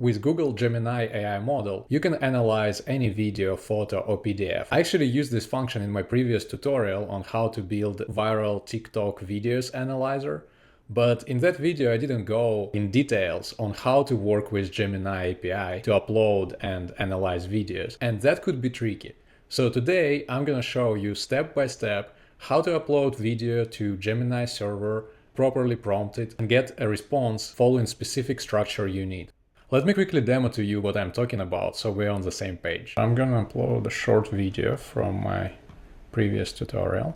With Google Gemini AI model, you can analyze any video, photo, or PDF. I actually used this function in my previous tutorial on how to build viral TikTok videos analyzer. But in that video, I didn't go in details on how to work with Gemini API to upload and analyze videos. And that could be tricky. So today, I'm gonna show you step by step how to upload video to Gemini server, properly prompt it, and get a response following specific structure you need. Let me quickly demo to you what I'm talking about so we're on the same page. I'm gonna upload a short video from my previous tutorial.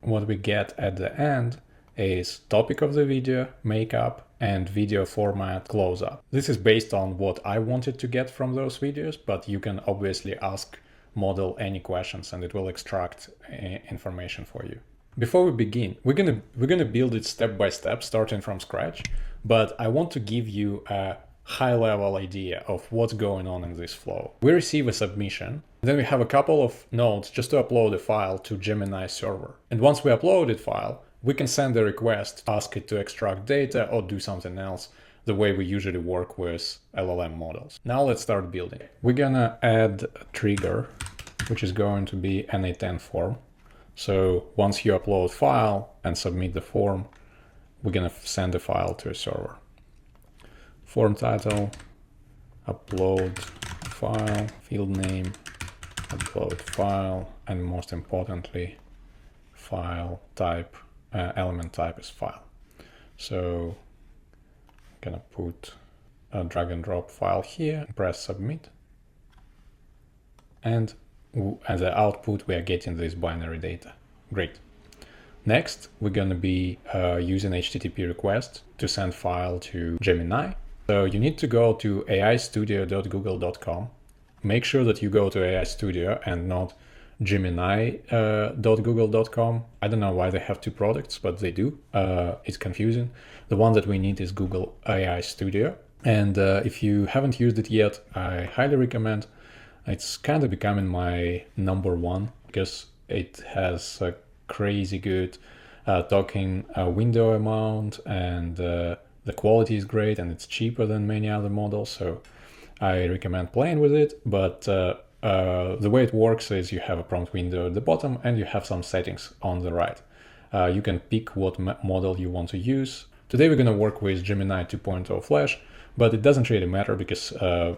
What we get at the end is topic of the video, makeup, and video format close-up. This is based on what I wanted to get from those videos, but you can obviously ask model any questions and it will extract information for you. Before we begin, we're gonna build it step by step, starting from scratch, but I want to give you a high-level idea of what's going on in this flow. We receive a submission, then we have a couple of nodes just to upload a file to Gemini server. And once we upload the file, we can send a request, ask it to extract data or do something else the way we usually work with LLM models. Now let's start building. We're gonna add a trigger, which is going to be n8n form. So once you upload file and submit the form, we're gonna send the file to a server. Form title, upload file, field name, upload file, and most importantly, file type, element type is file. So I'm gonna put a drag and drop file here, press submit, and as an output we are getting this binary data. Great. Next, we're gonna be using HTTP request to send file to Gemini. So you need to go to aistudio.google.com. Make sure that you go to AI Studio and not gemini.google.com. I don't know why they have two products, but they do. It's confusing. The one that we need is Google AI Studio. And if you haven't used it yet, I highly recommend. It's kind of becoming my #1 because it has a crazy good talking window amount, and the quality is great, and it's cheaper than many other models. So I recommend playing with it, but the way it works is you have a prompt window at the bottom and you have some settings on the right. You can pick what model you want to use. Today we're going to work with Gemini 2.0 Flash, but it doesn't really matter because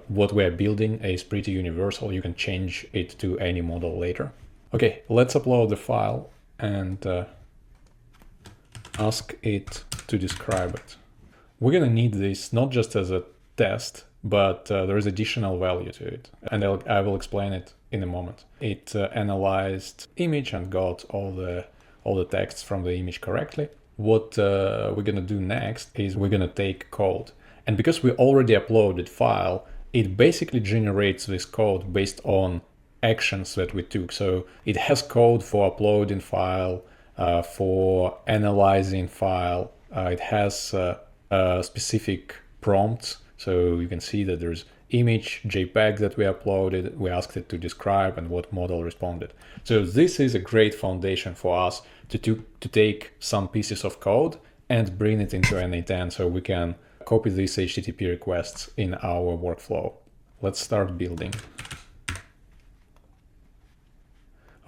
what we're building is pretty universal. You can change it to any model later. Okay, let's upload the file and ask it to describe it. We're going to need this not just as a test, but there is additional value to it, and I will explain it in a moment. It analyzed image and got all the texts from the image correctly. What we're gonna do next is we're gonna take code, and because we already uploaded file, it basically generates this code based on actions that we took. So it has code for uploading file, for analyzing file. It has specific prompts. So you can see that there's image, JPEG that we uploaded, we asked it to describe, and what model responded. So this is a great foundation for us to take some pieces of code and bring it into n8n so we can copy these HTTP requests in our workflow. Let's start building.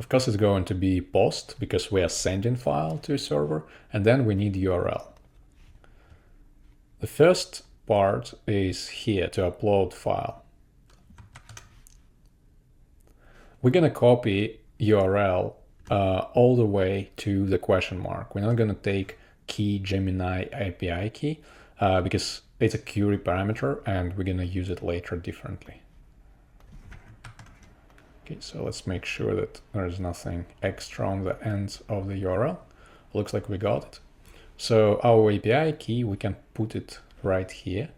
Of course, it's going to be post because we are sending file to a server, and then we need URL. The first part is here to upload file. We're gonna copy URL all the way to the question mark. We're not gonna take key Gemini API key because it's a query parameter and we're gonna use it later differently. Okay, so let's make sure that there's nothing extra on the ends of the URL. Looks like we got it. So our API key, we can put it right here.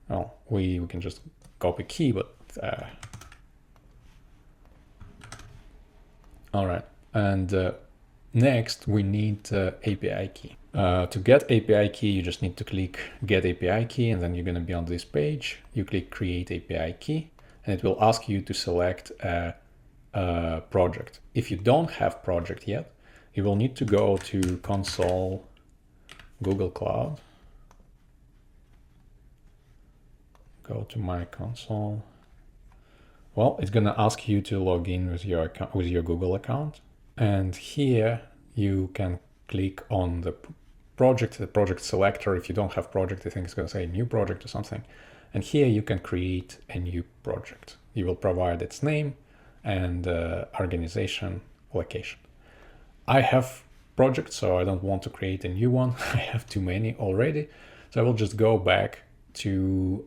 Well, we can just copy key, but all right. And next we need API key. To get API key, you just need to click Get API Key, and then you're going to be on this page. You click Create API Key, and it will ask you to select a project. If you don't have project yet, you will need to go to console, Google Cloud, go to my console. Well, it's gonna ask you to log in with your account, with your Google account, and here you can click on the project selector. If you don't have project, I think it's gonna say new project or something. And here you can create a new project. You will provide its name and organization, location. I have projects, so I don't want to create a new one. I have too many already. So I will just go back to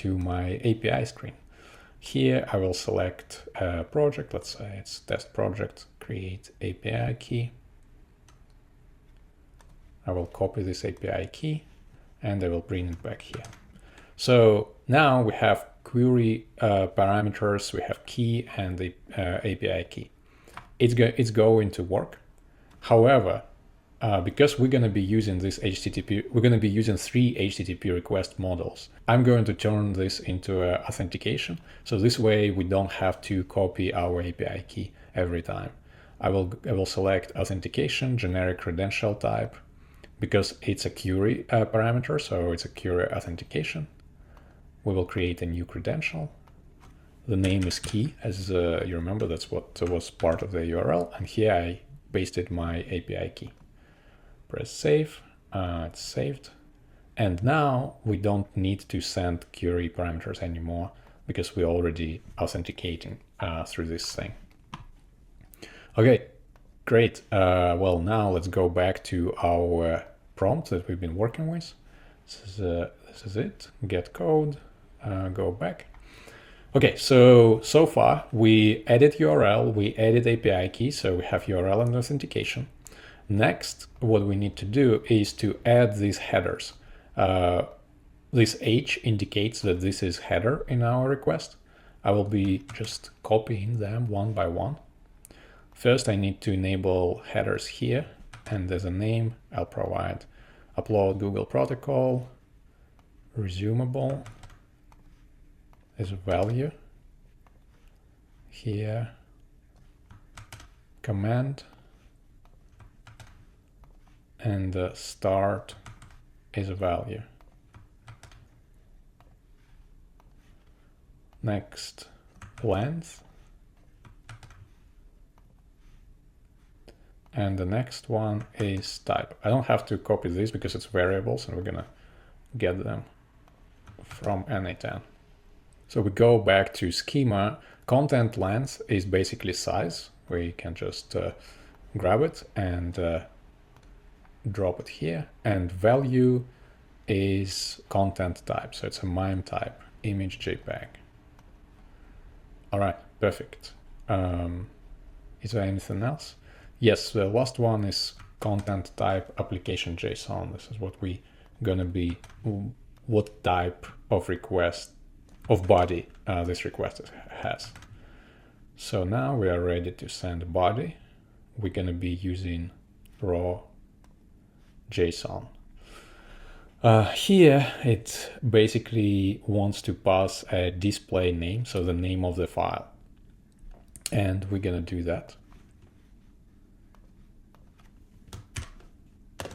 my API screen. Here I will select a project. Let's say it's test project, create API key. I will copy this API key and I will bring it back here. So now we have query parameters, we have key and the API key. It's going to work. However, because we're going to be using this HTTP, we're going to be using 3 HTTP request models. I'm going to turn this into authentication. So this way we don't have to copy our API key every time. I will select authentication, generic credential type, because it's a query parameter, so it's a query authentication. We will create a new credential. The name is key, as you remember, that's what was part of the URL. And here I pasted my API key. Press save, it's saved. And now we don't need to send query parameters anymore because we're already authenticating through this thing. Okay, great. Well, now let's go back to our prompt that we've been working with. This is it, get code, go back. Okay, so far we added URL, we added API key, so we have URL and authentication. Next, what we need to do is to add these headers. This H indicates that this is header in our request. I will be just copying them one by one. First, I need to enable headers here, and as a name, I'll provide upload Google protocol, resumable as a value, here, command, and start is a value. Next, length. And the next one is type. I don't have to copy this because it's variables and we're gonna get them from n8n. So we go back to schema. Content length is basically size. We can just grab it and drop it here. And value is content type. So it's a MIME type, image JPEG. All right, perfect. Is there anything else? Yes, the last one is content type application JSON. This is what we gonna be, what type of request, of body this request has. So now we are ready to send a body. We're gonna be using raw JSON. Here it basically wants to pass a display name, so the name of the file. And we're gonna do that.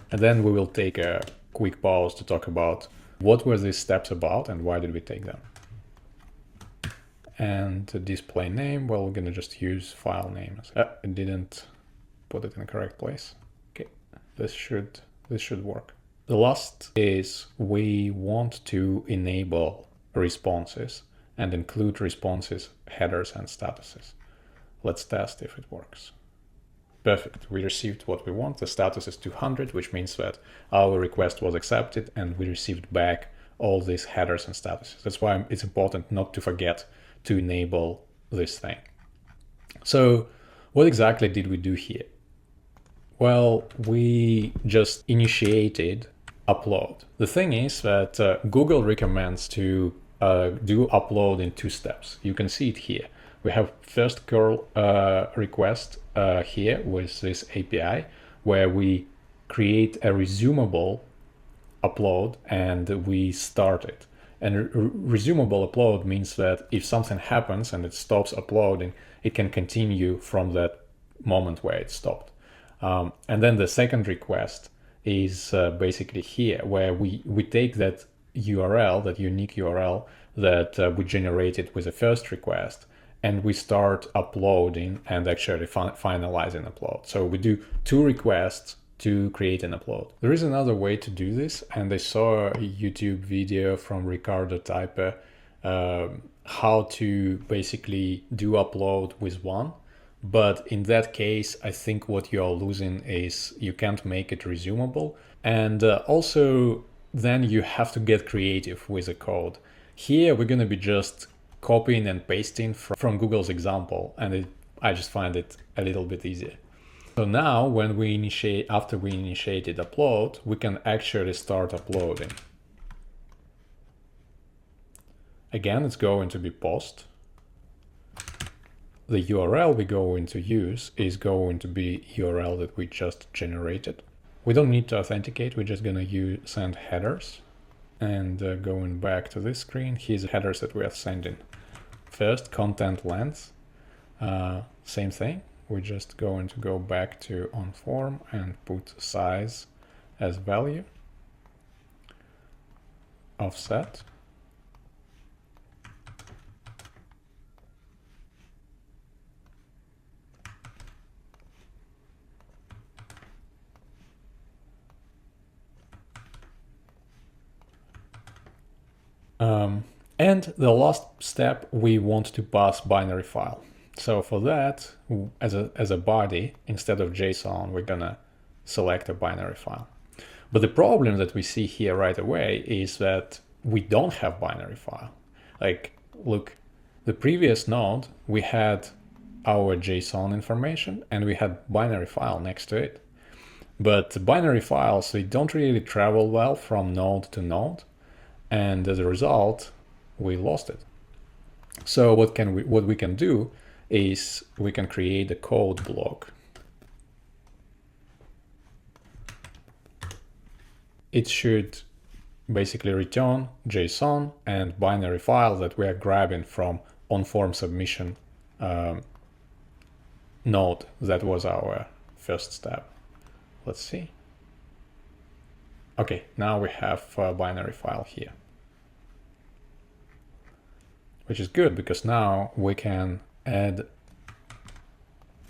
And then we will take a quick pause to talk about what were these steps about and why did we take them. And the display name, well, we're gonna just use file names. I didn't put it in the correct place. Okay, this should work. The last is we want to enable responses and include responses, headers, and statuses. Let's test if it works. Perfect, we received what we want. The status is 200, which means that our request was accepted and we received back all these headers and statuses. That's why it's important not to forget to enable this thing. So what exactly did we do here? Well, we just initiated upload. The thing is that Google recommends to do upload in 2 steps. You can see it here. We have first curl request here with this API where we create a resumable upload and we start it. And resumable upload means that if something happens and it stops uploading, it can continue from that moment where it stopped. And then the second request is basically here, where we take that URL, that unique URL that we generated with the first request, and we start uploading and actually finalizing upload. So we do 2 requests to create an upload. There is another way to do this, and I saw a YouTube video from Ricardo Type how to basically do upload with one. But in that case, I think what you're losing is you can't make it resumable. And also then you have to get creative with the code. Here we're going to be just copying and pasting from Google's example, and I just find it a little bit easier. So now when after we initiated upload, we can actually start uploading. Again, it's going to be post. The URL we're going to use is going to be URL that we just generated. We don't need to authenticate, we're just going to send headers. And going back to this screen, here's the headers that we are sending. First, content length, same thing. We're just going to go back to on form and put size as value, offset. And the last step, we want to pass binary file. So for that, as a body, instead of JSON, we're gonna select a binary file. But the problem that we see here right away is that we don't have binary file. Like, look, the previous node, we had our JSON information and we had binary file next to it. But binary files, they don't really travel well from node to node. And as a result, we lost it. So what we can do is we can create a code block. It should basically return JSON and binary file that we are grabbing from on-form submission node. That was our first step. Let's see. Okay, now we have a binary file here, which is good because now we can add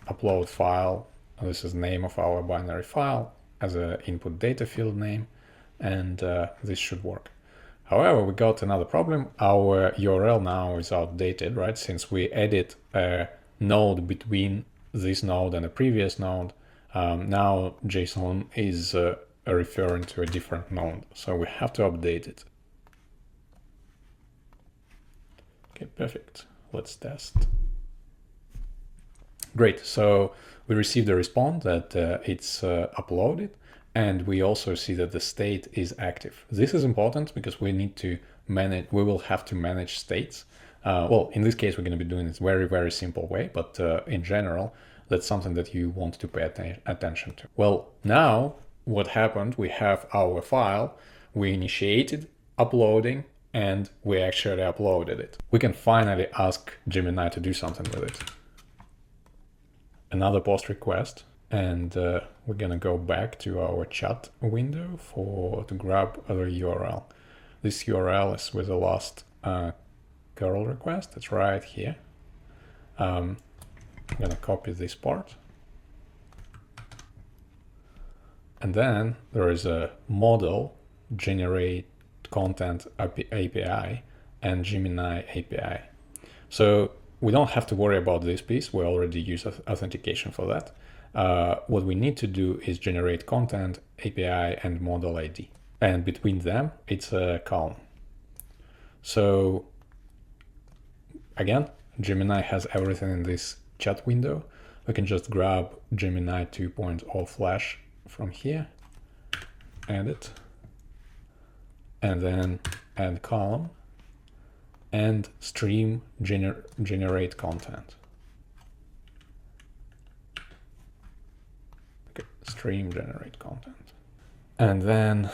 upload file. This is the name of our binary file as an input data field name, and this should work. However, we got another problem. Our URL now is outdated, right? Since we added a node between this node and a previous node, now JSON is referring to a different node. So we have to update it. Okay, perfect. Let's test. Great. So we received a response that it's uploaded, and we also see that the state is active. This is important because we need to manage, we will have to manage states. Well, in this case, we're going to be doing it very, very simple way, but in general, that's something that you want to pay attention to. Well, now what happened, we have our file, we initiated uploading, and we actually uploaded it. We can finally ask Gemini to do something with it. Another post request, and we're gonna go back to our chat window to grab other URL. This URL is with the last curl request. It's right here. I'm gonna copy this part. And then there is a model generate content API and Gemini API. So we don't have to worry about this piece. We already use authentication for that. What we need to do is generate content API and model ID. And between them, it's a column. So again, Gemini has everything in this chat window. We can just grab Gemini 2.0 Flash from here, add it, and then add column and stream generate content. Okay, stream generate content. And then,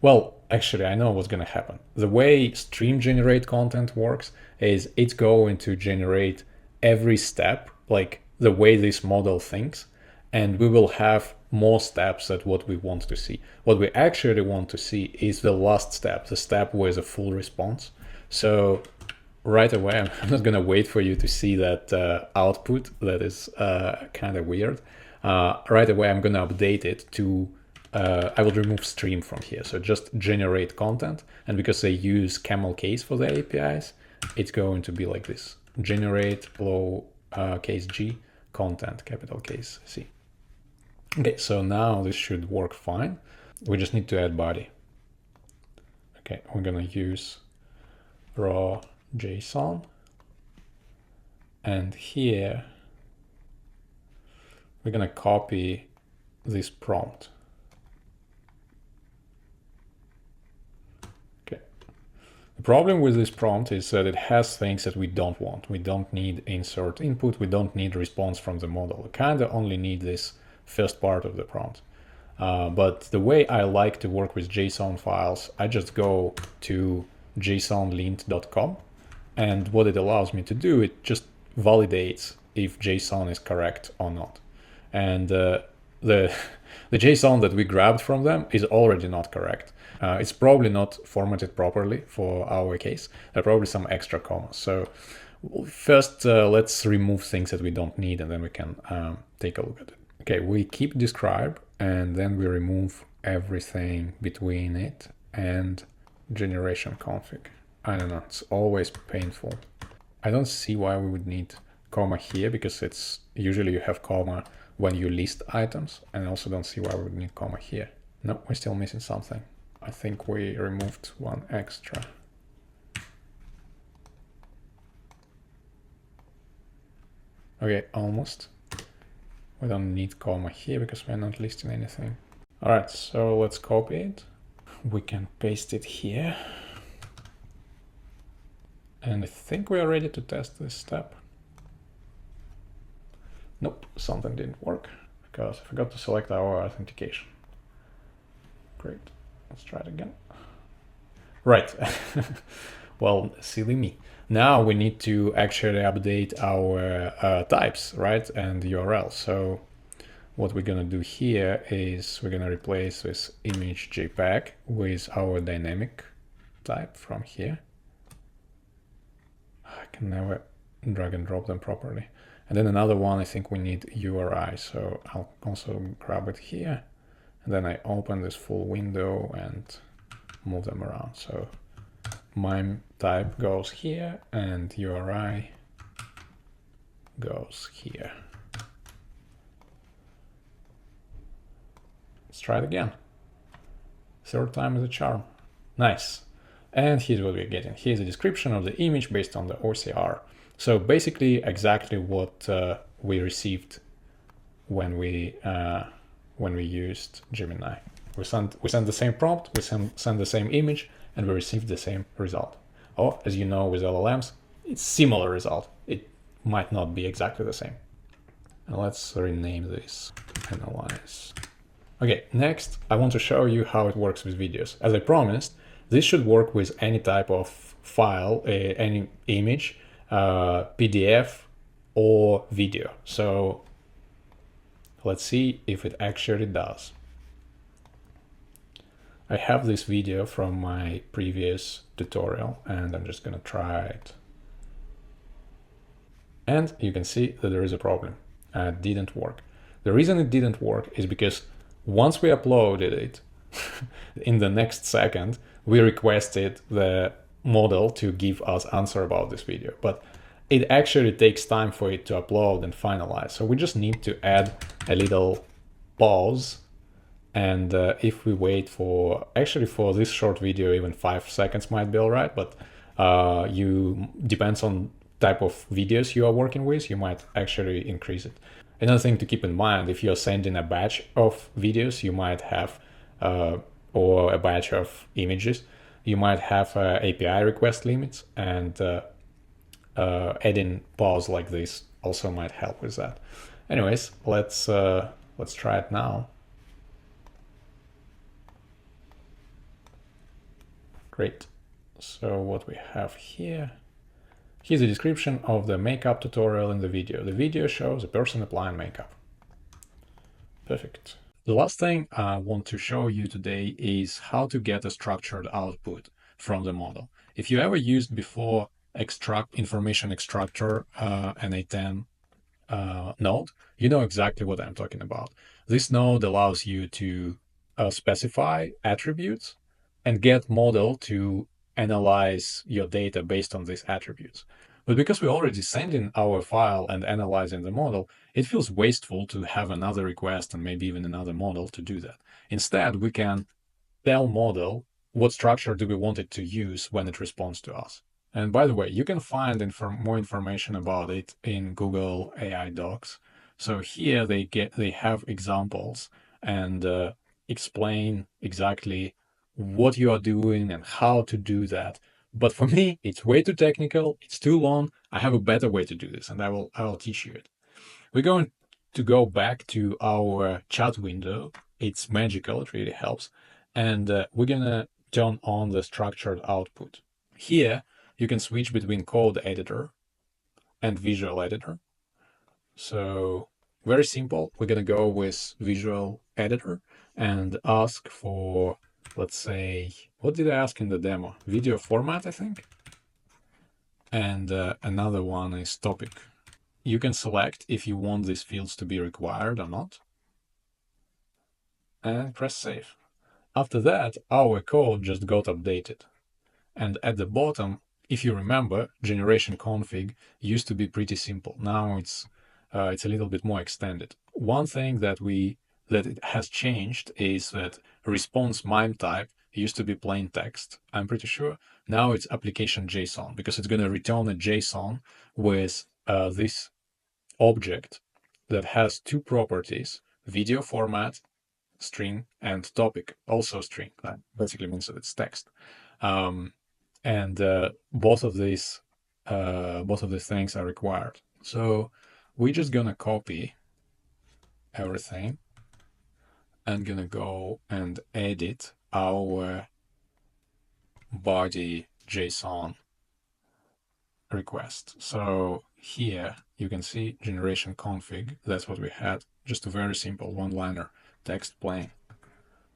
well, actually, I know what's going to happen. The way stream generate content works is it's going to generate every step, like the way this model thinks, and we will have more steps at what we want to see. What we actually want to see is the last step, the step with a full response. So right away, I'm not going to wait for you to see that output that is kind of weird. Right away, I'm going to update it to, I will remove stream from here. So just generate content. And because they use camel case for the APIs, it's going to be like this. Generate low case G content, capital case C. Okay, so now this should work fine. We just need to add body. Okay, we're going to use raw JSON. And here, we're going to copy this prompt. Okay. The problem with this prompt is that it has things that we don't want. We don't need insert input. We don't need response from the model. We kind of only need this first part of the prompt. But the way I like to work with JSON files, I just go to jsonlint.com, and what it allows me to do, it just validates if JSON is correct or not. And the JSON that we grabbed from them is already not correct. It's probably not formatted properly for our case. There are probably some extra commas. So first, let's remove things that we don't need, and then we can take a look at it. Okay, we keep describe, and then we remove everything between it and generation config. I don't know, it's always painful. I don't see why we would need comma here, because it's usually you have comma when you list items, and I also don't see why we would need comma here. No, we're still missing something. I think we removed one extra. Okay, almost. We don't need comma here because we're not listing anything. All right, so let's copy it. We can paste it here. And I think we are ready to test this step. Nope, something didn't work because I forgot to select our authentication. Great, let's try it again. Right, well, silly me. Now we need to actually update our types, right, and URL. So what we're gonna do here is we're gonna replace this image JPEG with our dynamic type from here. I can never drag and drop them properly. And then another one, I think we need URI. So I'll also grab it here. And then I open this full window and move them around. So MIME type goes here and URI goes here. Let's try it again. Third time is a charm. Nice. And here's what we're getting. Here's a description of the image based on the OCR. So basically exactly what we received when we used Gemini. We sent the same prompt, we sent the same image, and we received the same result. Or, as you know, with LLMs, it's similar result. It might not be exactly the same. And let's rename this analyze. Okay, next, I want to show you how it works with videos. As I promised, this should work with any type of file, any image, PDF, or video. So let's see if it actually does. I have this video from my previous tutorial, and I'm just going to try it. And you can see that there is a problem. It didn't work. The reason it didn't work is because once we uploaded it, in the next second, we requested the model to give us answer about this video. But it actually takes time for it to upload and finalize. So we just need to add a little pause. And if we wait for, actually for this short video, even 5 seconds might be all right, but depends on type of videos you are working with, you might actually increase it. Another thing to keep in mind, if you're sending a batch of videos, you might have, or a batch of images, you might have API request limits, and adding pause like this also might help with that. Anyways, let's try it now. Great. So what we have here, here's a description of the makeup tutorial in the video. The video shows a person applying makeup. Perfect. The last thing I want to show you today is how to get a structured output from the model. If you ever used before extract information extractor, n8n node, you know exactly what I'm talking about. This node allows you to specify attributes and get model to analyze your data based on these attributes. But because we're already sending our file and analyzing the model, it feels wasteful to have another request and maybe even another model to do that. Instead, we can tell model what structure do we want it to use when it responds to us. And by the way, you can find more information about it in Google AI Docs. So here they have examples and explain exactly what you are doing and how to do that. But for me, it's way too technical. It's too long. I have a better way to do this, and I will teach you it. We're going to go back to our chat window. It's magical. It really helps. And we're going to turn on the structured output. Here, you can switch between code editor and visual editor. So very simple. We're going to go with visual editor and ask for, let's say, what did I ask in the demo? Video format, I think. And another one is topic. You can select if you want these fields to be required or not. And press save. After that, our code just got updated. And at the bottom, if you remember, generation config used to be pretty simple. Now it's a little bit more extended. One thing that it has changed is that response MIME type used to be plain text, I'm pretty sure. Now it's application JSON, because it's going to return a JSON with this object that has two properties: video format, string, and topic, also string. That basically means that it's text. And both of these things are required. So we're just gonna copy everything and gonna go and edit our body JSON request. So here you can see generation config. That's what we had. Just a very simple one-liner text plain.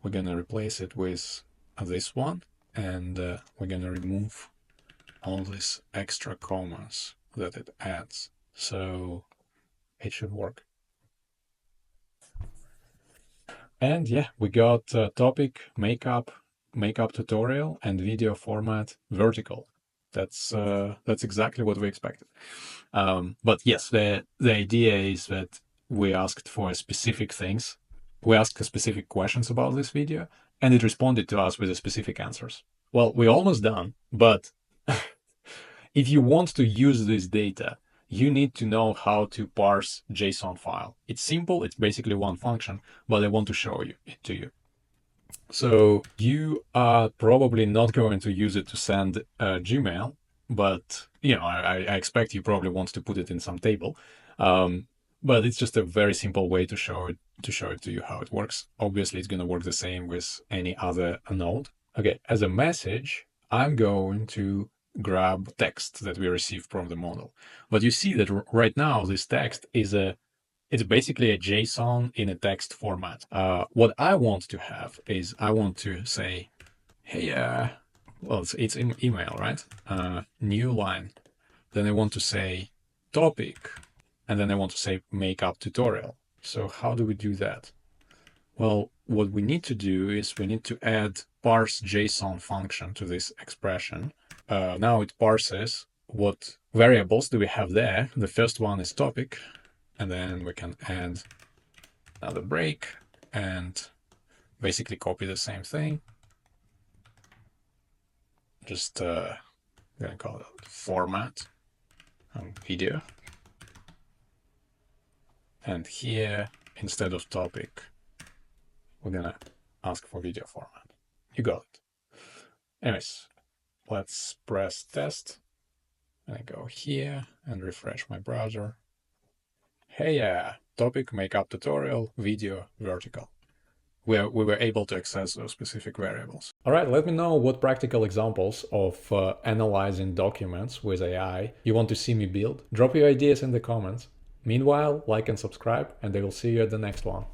We're gonna replace it with this one, and we're gonna remove all these extra commas that it adds. So it should work. And yeah, we got topic, makeup tutorial, and video format vertical. That's exactly what we expected. But yes, the idea is that we asked for specific things. We asked specific questions about this video, and it responded to us with specific answers. Well, we're almost done, but if you want to use this data, you need to know how to parse JSON file. It's simple. It's basically one function, but I want to show it to you. So you are probably not going to use it to send Gmail, but I expect you probably want to put it in some table. But it's just a very simple way to show it to you how it works. Obviously, it's going to work the same with any other node. Okay, as a message, I'm going to grab text that we received from the model. But you see that right now, this text it's basically a JSON in a text format. What I want to have is I want to say, hey, well, it's in email, right? New line. Then I want to say topic, and then I want to say makeup tutorial. So how do we do that? Well, what we need to do is we need to add parse JSON function to this expression. Now it parses what variables do we have there. The first one is topic, and then we can add another break and basically copy the same thing. Just gonna call it format and video. And here, instead of topic, we're gonna ask for video format. You got it. Anyways, let's press test. And I go here and refresh my browser. Hey, topic, makeup tutorial, video, vertical. where we were able to access those specific variables. All right, let me know what practical examples of analyzing documents with AI you want to see me build. Drop your ideas in the comments. Meanwhile, like and subscribe, and I will see you at the next one.